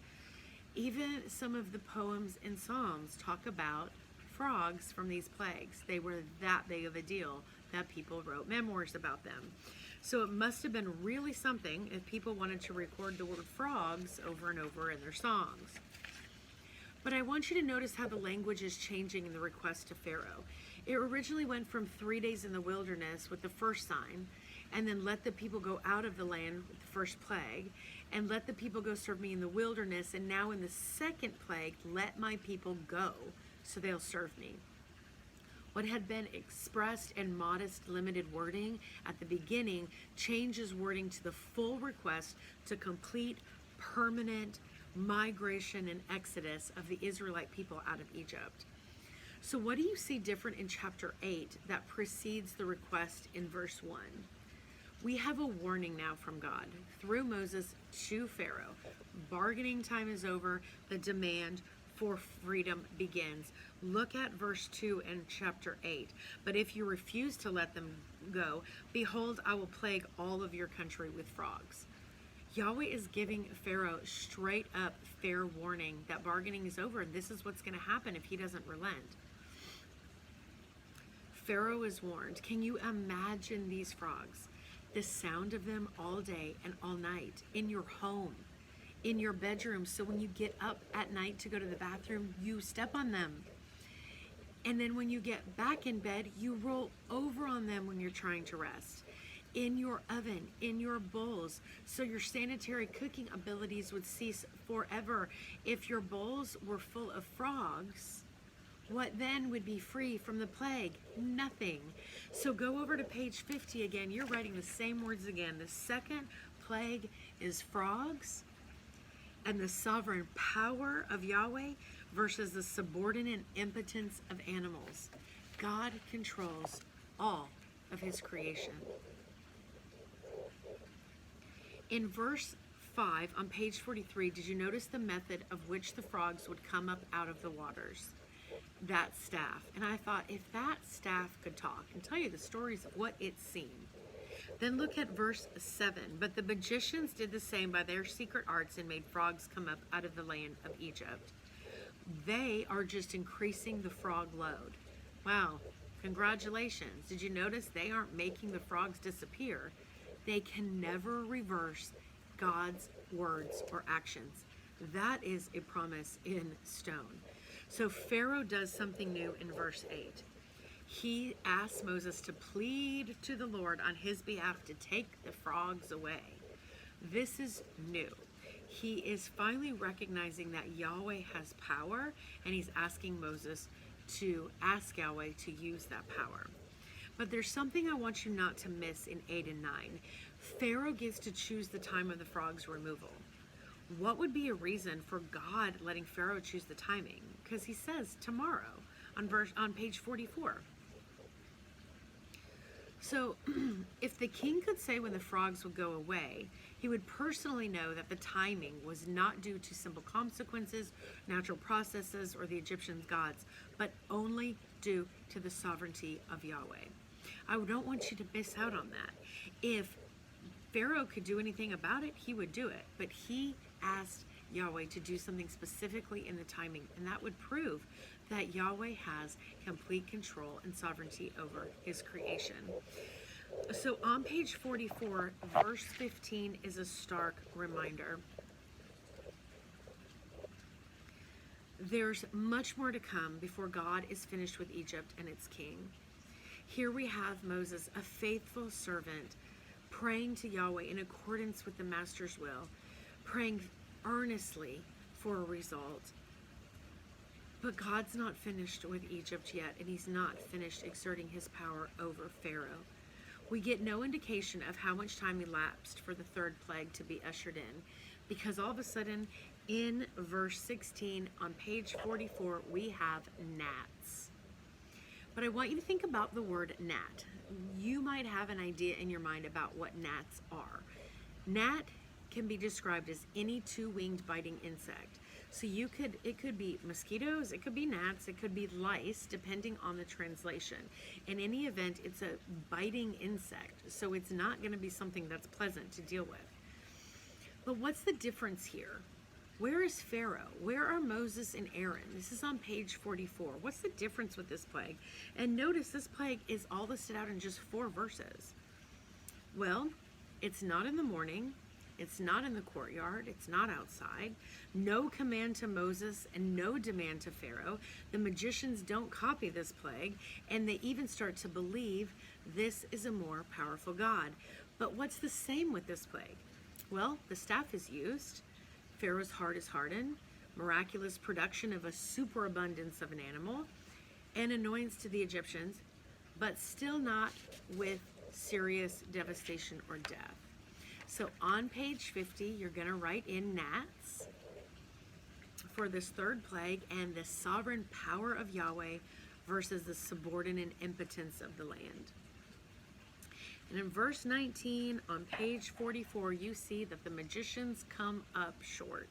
Even some of the poems in Psalms talk about frogs from these plagues. They were that big of a deal that people wrote memoirs about them. So it must have been really something if people wanted to record the word frogs over and over in their songs. But I want you to notice how the language is changing in the request to Pharaoh. It originally went from 3 days in the wilderness with the first sign, and then let the people go out of the land with the first plague, and let the people go serve me in the wilderness, and now in the second plague, let my people go so they'll serve me. What had been expressed in modest, limited wording at the beginning changes wording to the full request to complete, permanent migration and exodus of the Israelite people out of Egypt. So what do you see different in chapter 8 that precedes the request in verse 1? We have a warning now from God through Moses to Pharaoh. Bargaining time is over. The demand for freedom begins. Look at verse 2 in chapter 8. But if you refuse to let them go, behold, I will plague all of your country with frogs. Yahweh is giving Pharaoh straight up fair warning that bargaining is over, and this is what's going to happen if he doesn't relent. Pharaoh is warned. Can you imagine these frogs? The sound of them all day and all night in your home, in your bedroom. So when you get up at night to go to the bathroom, you step on them. And then when you get back in bed, you roll over on them when you're trying to rest. In your oven, in your bowls, so your sanitary cooking abilities would cease forever. If your bowls were full of frogs, what then would be free from the plague? Nothing. So go over to page 50 again. You're writing the same words again. The second plague is frogs, and the sovereign power of Yahweh versus the subordinate impotence of animals. God controls all of his creation. In verse 5 on page 43, did you notice the method of which the frogs would come up out of the waters? That staff. And I thought, if that staff could talk and tell you the stories of what it's seen. Then look at verse 7. But the magicians did the same by their secret arts and made frogs come up out of the land of Egypt. They are just increasing the frog load. Wow, congratulations. Did you notice they aren't making the frogs disappear? They can never reverse God's words or actions. That is a promise in stone. So Pharaoh does something new in verse 8. He asks Moses to plead to the Lord on his behalf to take the frogs away. This is new. He is finally recognizing that Yahweh has power, and he's asking Moses to ask Yahweh to use that power. But there's something I want you not to miss in 8 and 9. Pharaoh gets to choose the time of the frogs' removal. What would be a reason for God letting Pharaoh choose the timing? because he says tomorrow on page 44. So if the king could say when the frogs would go away, he would personally know that the timing was not due to simple consequences, natural processes, or the Egyptian gods, but only due to the sovereignty of Yahweh. I don't want you to miss out on that. If Pharaoh could do anything about it, he would do it. But he asked Yahweh to do something specifically in the timing, and that would prove that Yahweh has complete control and sovereignty over his creation. So on page 44, verse 15 is a stark reminder. There's much more to come before God is finished with Egypt and its king. Here we have Moses, a faithful servant, praying to Yahweh in accordance with the master's will, praying earnestly for a result. But God's not finished with Egypt yet, and he's not finished exerting his power over Pharaoh. We get no indication of how much time elapsed for the third plague to be ushered in, because all of a sudden, in verse 16 on page 44, we have gnats. But I want you to think about the word gnat. You might have an idea in your mind about what gnats are. Gnat can be described as any two-winged biting insect. So it could be mosquitoes, it could be gnats, it could be lice, depending on the translation. In any event, it's a biting insect, so it's not going to be something that's pleasant to deal with. But what's the difference here? Where is Pharaoh? Where are Moses and Aaron? This is on page 44. What's the difference with this plague? And notice this plague is all listed out in just 4 verses. Well, it's not in the morning. It's not in the courtyard. It's not outside. No command to Moses and no demand to Pharaoh. The magicians don't copy this plague, and they even start to believe this is a more powerful God. But what's the same with this plague? Well, the staff is used. Pharaoh's heart is hardened. Miraculous production of a superabundance of an animal. And annoyance to the Egyptians, but still not with serious devastation or death. So on page 50, you're going to write in gnats for this third plague and the sovereign power of Yahweh versus the subordinate impotence of the land. And in verse 19 on page 44, you see that the magicians come up short.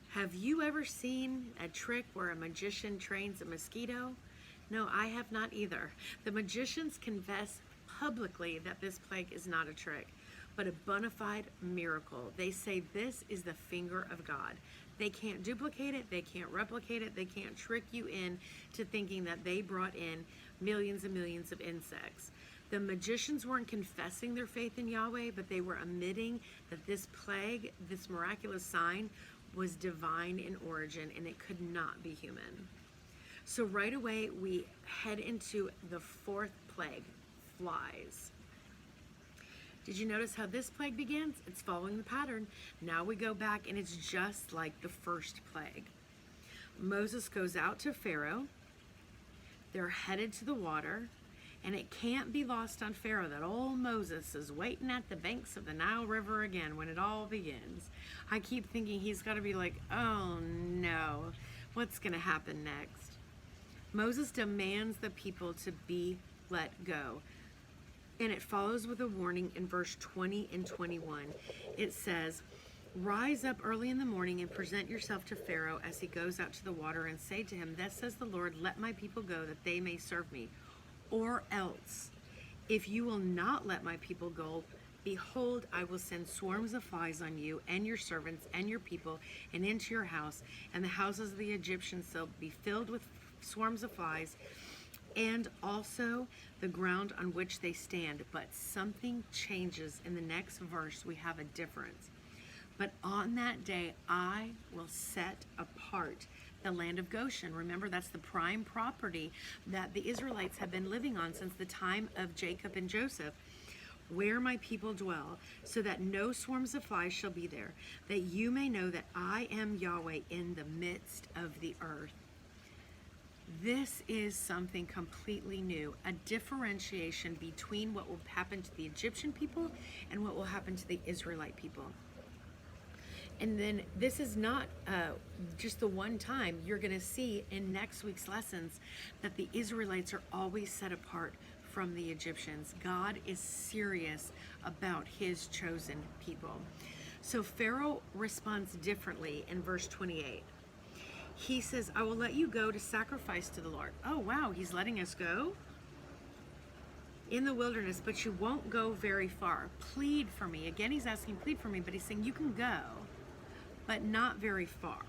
Have you ever seen a trick where a magician trains a mosquito? No, I have not either. The magicians confess publicly that this plague is not a trick, but a bona fide miracle. They say this is the finger of God. They can't duplicate it, they can't replicate it, they can't trick you in to thinking that they brought in millions and millions of insects. The magicians weren't confessing their faith in Yahweh, but they were admitting that this plague, this miraculous sign, was divine in origin and it could not be human. So right away we head into the 4th plague, flies. Did you notice how this plague begins? It's following the pattern. Now we go back and it's just like the first plague. Moses goes out to Pharaoh. They're headed to the water. And it can't be lost on Pharaoh that old Moses is waiting at the banks of the Nile River again when it all begins. I keep thinking he's got to be like, oh no, what's going to happen next? Moses demands the people to be let go. And it follows with a warning in verse 20 and 21. It says, rise up early in the morning and present yourself to Pharaoh as he goes out to the water and say to him, thus says the Lord, let my people go that they may serve me. Or else, if you will not let my people go, behold, I will send swarms of flies on you and your servants and your people and into your house, and the houses of the Egyptians shall be filled with swarms of flies, and also the ground on which they stand. But something changes in the next verse. We have a difference. But on that day, I will set apart the land of Goshen. Remember, that's the prime property that the Israelites have been living on since the time of Jacob and Joseph, where my people dwell, so that no swarms of flies shall be there, that you may know that I am Yahweh in the midst of the earth. This is something completely new, a differentiation between what will happen to the Egyptian people and what will happen to the Israelite people. And then this is not just the one time. You're going to see in next week's lessons that the Israelites are always set apart from the Egyptians. God is serious about his chosen people. So Pharaoh responds differently in verse 28. He says, I will let you go to sacrifice to the Lord. Oh, wow, he's letting us go in the wilderness, but you won't go very far. Plead for me. Again, he's asking, plead for me, but he's saying you can go, but not very far.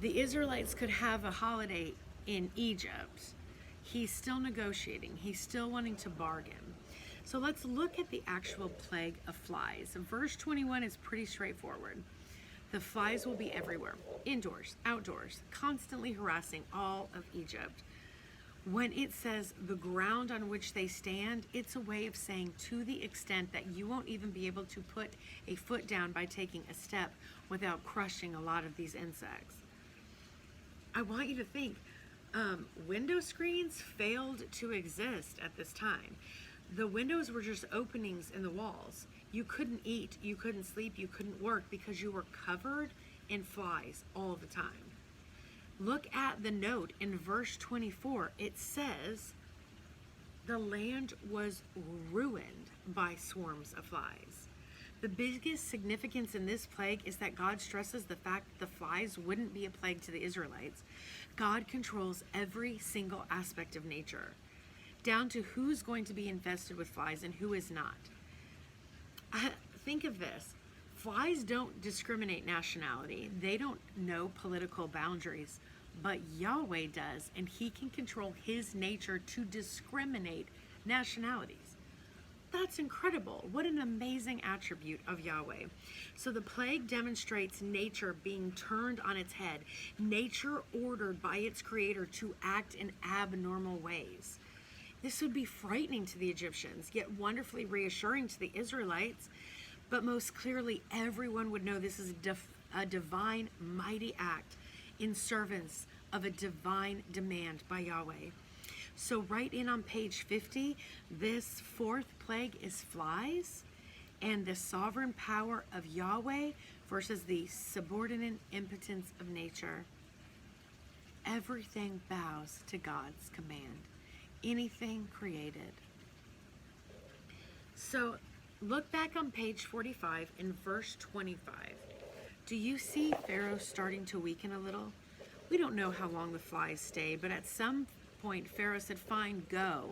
The Israelites could have a holiday in Egypt. He's still negotiating. He's still wanting to bargain. So let's look at the actual plague of flies. Verse 21 is pretty straightforward. The flies will be everywhere, indoors, outdoors, constantly harassing all of Egypt. When it says the ground on which they stand, it's a way of saying to the extent that you won't even be able to put a foot down by taking a step without crushing a lot of these insects. I want you to think, window screens failed to exist at this time. The windows were just openings in the walls. You couldn't eat, you couldn't sleep, you couldn't work because you were covered in flies all the time. Look at the note in verse 24. It says, the land was ruined by swarms of flies. The biggest significance in this plague is that God stresses the fact that the flies wouldn't be a plague to the Israelites. God controls every single aspect of nature, down to who's going to be infested with flies and who is not. Think of this. Flies don't discriminate nationality. They don't know political boundaries, but Yahweh does, and he can control his nature to discriminate nationalities. That's incredible. What an amazing attribute of Yahweh. So the plague demonstrates nature being turned on its head, nature ordered by its creator to act in abnormal ways. This would be frightening to the Egyptians, yet wonderfully reassuring to the Israelites. But most clearly, everyone would know this is a divine, mighty act in service of a divine demand by Yahweh. So right in on page 50, this fourth plague is flies, and the sovereign power of Yahweh versus the subordinate impotence of nature. Everything bows to God's command. Anything created. So look back on page 45 in verse 25. Do you see Pharaoh starting to weaken a little? We don't know how long the flies stay, but at some point Pharaoh said, fine, go.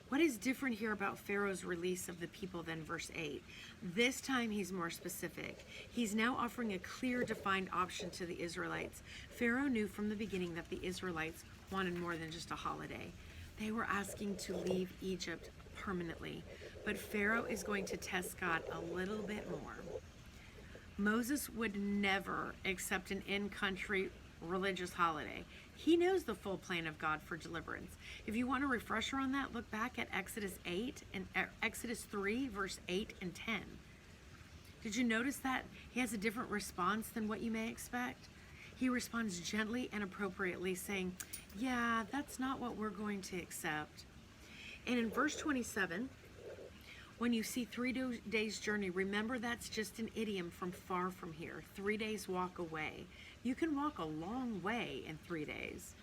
What is different here about Pharaoh's release of the people than verse 8? This time he's more specific. He's now offering a clear, defined option to the Israelites. Pharaoh knew from the beginning that the Israelites wanted more than just a holiday. They were asking to leave Egypt permanently, but Pharaoh is going to test God a little bit more. Moses would never accept an in-country religious holiday. He knows the full plan of God for deliverance. If you want a refresher on that, look back at Exodus 8 and Exodus 3, verse 8 and 10. Did you notice that he has a different response than what you may expect? He responds gently and appropriately, saying, yeah, that's not what we're going to accept. And in verse 27, when you see 3 days journey, remember that's just an idiom from far from here. 3 days walk away. You can walk a long way in 3 days.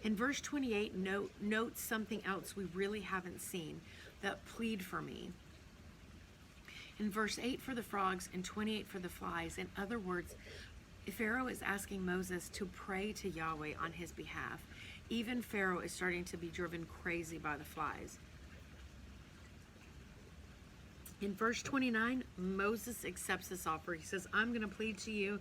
In verse 28, note something else we really haven't seen, that plead for me. In verse 8 for the frogs and 28 for the flies. In other words, Pharaoh is asking Moses to pray to Yahweh on his behalf. Even Pharaoh is starting to be driven crazy by the flies. In verse 29, Moses accepts this offer. He says, I'm going to plead to you.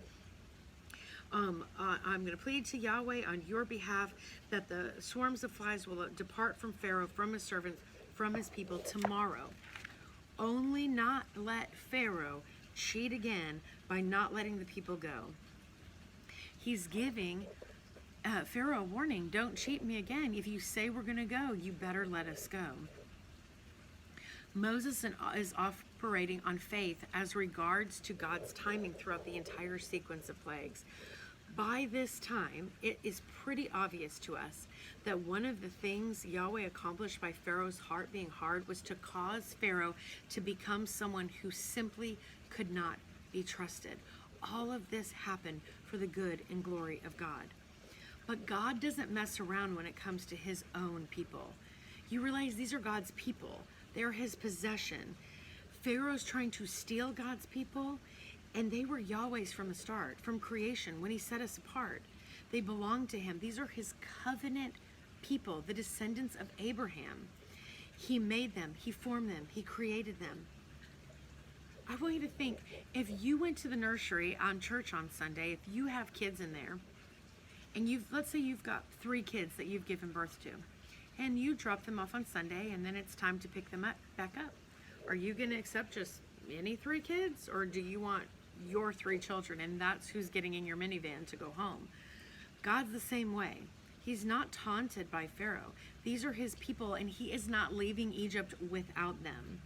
I'm going to plead to Yahweh on your behalf that the swarms of flies will depart from Pharaoh, from his servants, from his people tomorrow. Only not let Pharaoh cheat again by not letting the people go. He's giving Pharaoh a warning. Don't cheat me again. If you say we're going to go, you better let us go. Moses is operating on faith as regards to God's timing throughout the entire sequence of plagues. By this time, it is pretty obvious to us that one of the things Yahweh accomplished by Pharaoh's heart being hard was to cause Pharaoh to become someone who simply could not be trusted. All of this happened for the good and glory of God. But God doesn't mess around when it comes to his own people. You realize these are God's people. They're his possession. Pharaoh's trying to steal God's people, and they were Yahweh's from the start, from creation, when he set us apart. They belong to him. These are his covenant people, the descendants of Abraham. He made them, he formed them, he created them. I want you to think, if you went to the nursery on church on Sunday, if you have kids in there, and let's say you've got 3 kids that you've given birth to, and you drop them off on Sunday, and then it's time to pick them back up. Are you going to accept just any 3 kids, or do you want your 3 children, and that's who's getting in your minivan to go home? God's the same way. He's not taunted by Pharaoh. These are his people, and he is not leaving Egypt without them.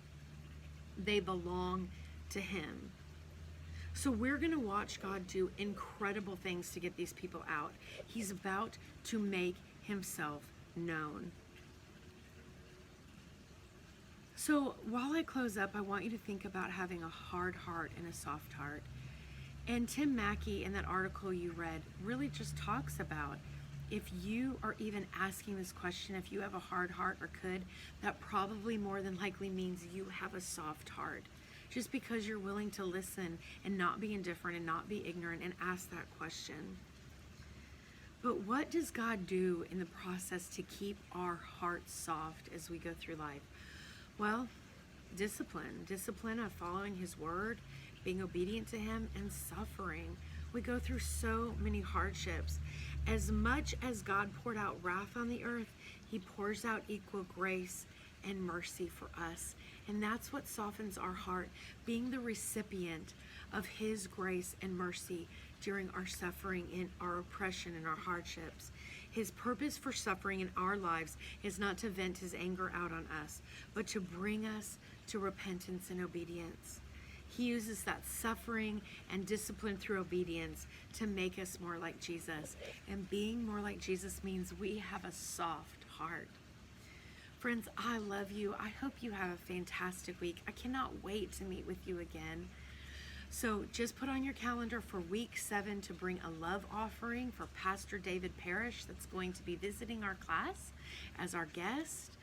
They belong to him. So we're going to watch God do incredible things to get these people out. He's about to make himself known. So while I close up, I want you to think about having a hard heart and a soft heart. And Tim Mackie, in that article you read, really just talks about, if you are even asking this question, if you have a hard heart or could, that probably more than likely means you have a soft heart. Just because you're willing to listen and not be indifferent and not be ignorant and ask that question. But what does God do in the process to keep our hearts soft as we go through life? Well, discipline of following his word, being obedient to him, and suffering. We go through so many hardships. As much as God poured out wrath on the earth, he pours out equal grace and mercy for us. And that's what softens our heart, being the recipient of his grace and mercy during our suffering, in our oppression, and our hardships. His purpose for suffering in our lives is not to vent his anger out on us, but to bring us to repentance and obedience. He uses that suffering and discipline through obedience to make us more like Jesus. And being more like Jesus means we have a soft heart. Friends, I love you. I hope you have a fantastic week. I cannot wait to meet with you again. So just put on your calendar for week 7 to bring a love offering for Pastor David Parrish, that's going to be visiting our class as our guest.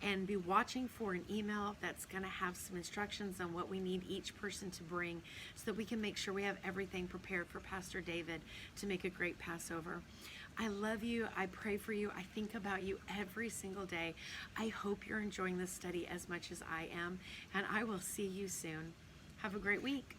And be watching for an email that's going to have some instructions on what we need each person to bring, so that we can make sure we have everything prepared for Pastor David to make a great Passover. I love you. I pray for you. I think about you every single day. I hope you're enjoying this study as much as I am, and I will see you soon. Have a great week.